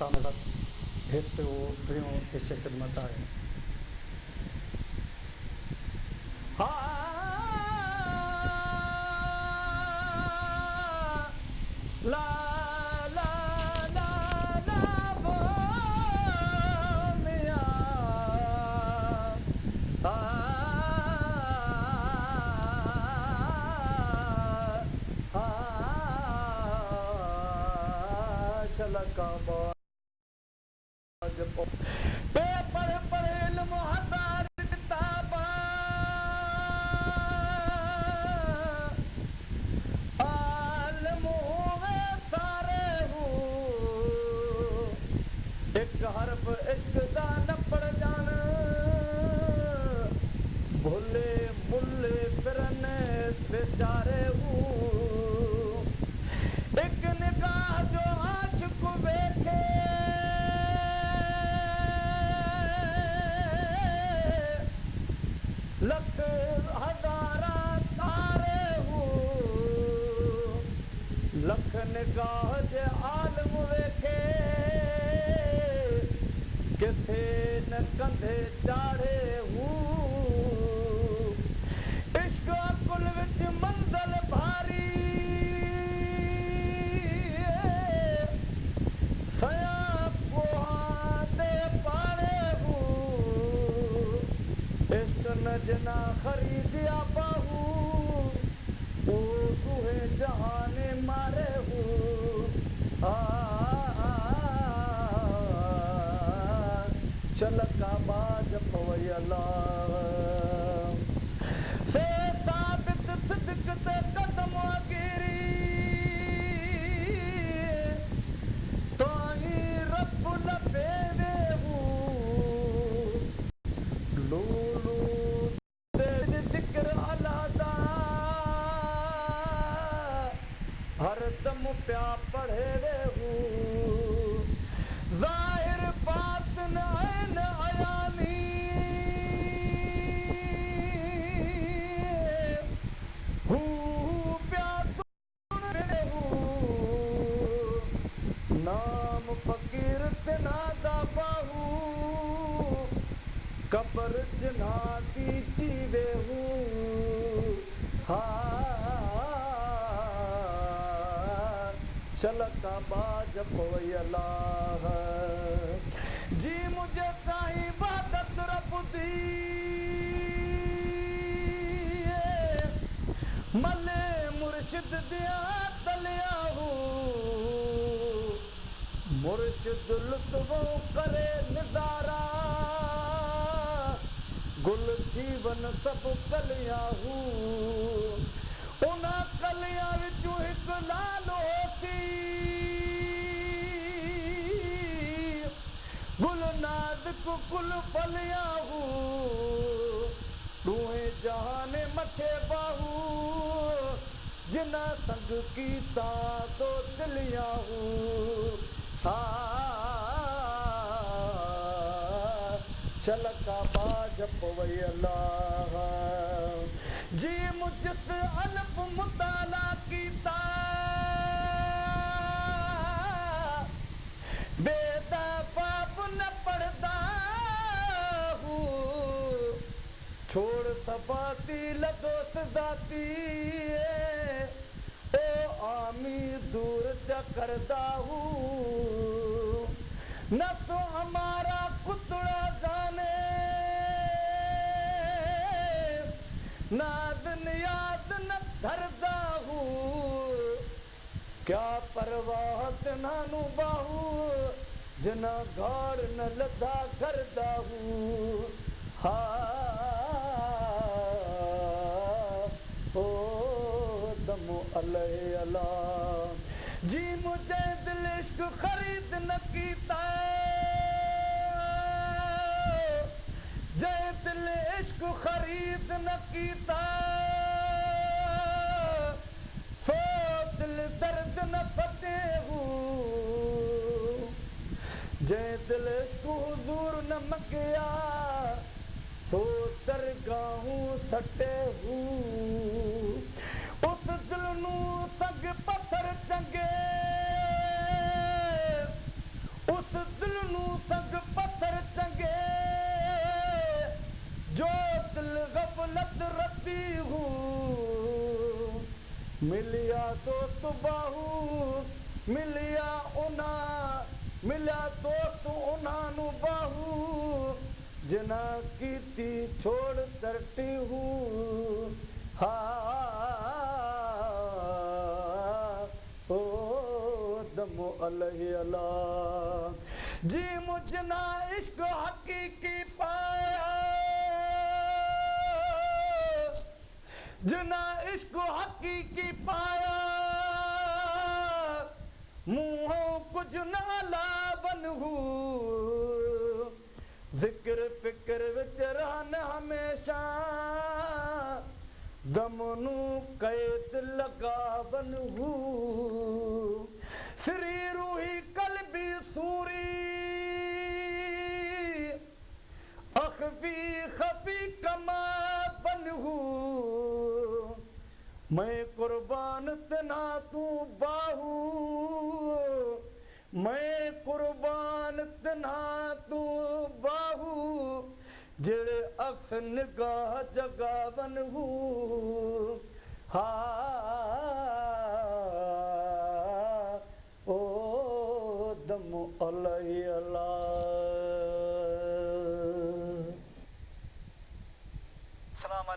तामत हिस्से वो त्रियों पेश खिदमत है ला ला ला ला वो मिया शलका पेपर पर इल्म हजार किताबा आलम हुए सारे हूँ एक हरफ इश्क दा न पढ़ जान भुले मुल्ले फिरने बेचारे हूँ एक निगाह जो आशिक वेखे लख हजारा तारे हूँ लख निगाह जे आलम वेखे किसे न कंधे चाढ़े हूँ इश्क अकुल विच मंज़िल भारी सया कोहां ते पाड़े हूँ इश्क न जना खरीदिया बाहू ओ दुहे जहाने मारे हूँ शलका बाज पवई अल्लाह से साबित सिद्क ते कदम गिरी तो ही रब लबे हूँ लूलू तेज जिक्र अलहदा हर दम प्या पढ़े वे हूँ जाहिर बातिन ऐन अयानी हूँ प्या सुन वे हूँ नाम फकीर तिना दा बाहू कबर जिना दी जीवे हूँ शलका बाज पोई अल्लाह जी मुझे चाही इबादत रब दी मले मुर्शिद दिया तलिया हूँ मुर्शिद लुत्वो करे निजारा गुल थी वन सब कलिया हूँ उना कलिया विचों हिक लाल होसी गुल नाज़ुक गुल फलिया हूँ ॾूहे जहाने मथे बाहू जिना संग की ता तो दिलिया हूँ शलका बाज पवई अल्लाह जी मुझस अलफ मुताला कीता बेदा बाप न पढ़दा हूँ छोड़ सफाती लदोस जाती ओ आमी दूर चकरदा हूँ नफ्स हमारा कुतड़ा जाने नाज नियाज न धरदा हूँ क्या परवाह नानू बाहू जना गाड़ न लदा करदा हूँ ओ दमो अलह अल्लाह जी मुझे दिल इश्क खरीद न कीता जय दिल इश्क खरीद न कीता सो दिल दर्द न फटे हूँ जय दिल इश्क हुजूर न मगिया सो दरगाहूं सटे हूँ उस दिल नू सग पत्थर चंगे उस उस दिल नू संग पत्थर चंगे जो दिल गफलत रती हूँ मिलिया दोस्त बाहू मिलिया दोस्त उन्हां नू बाहू जिना कीती छोड़ तरटी हूँ हा ओ दमो अलही अला जी मुझना इश्क हकीकी पाया जना इश्क हकीकी पाया मुँहों कुछ ना लावन हूँ जिक्र फिक्र विच रहन हमेशा दमनू कैद लगावन हूँ श्री रूही कल्बी सूरी अखफी खफी कमा बन हूँ मैं कुर्बान तना तू बाहू मैं कुर्बान तना तू बाहू जेड़े अक्स निगाह जगावन हूँ हा ओ दम अलही अला अस्सलाम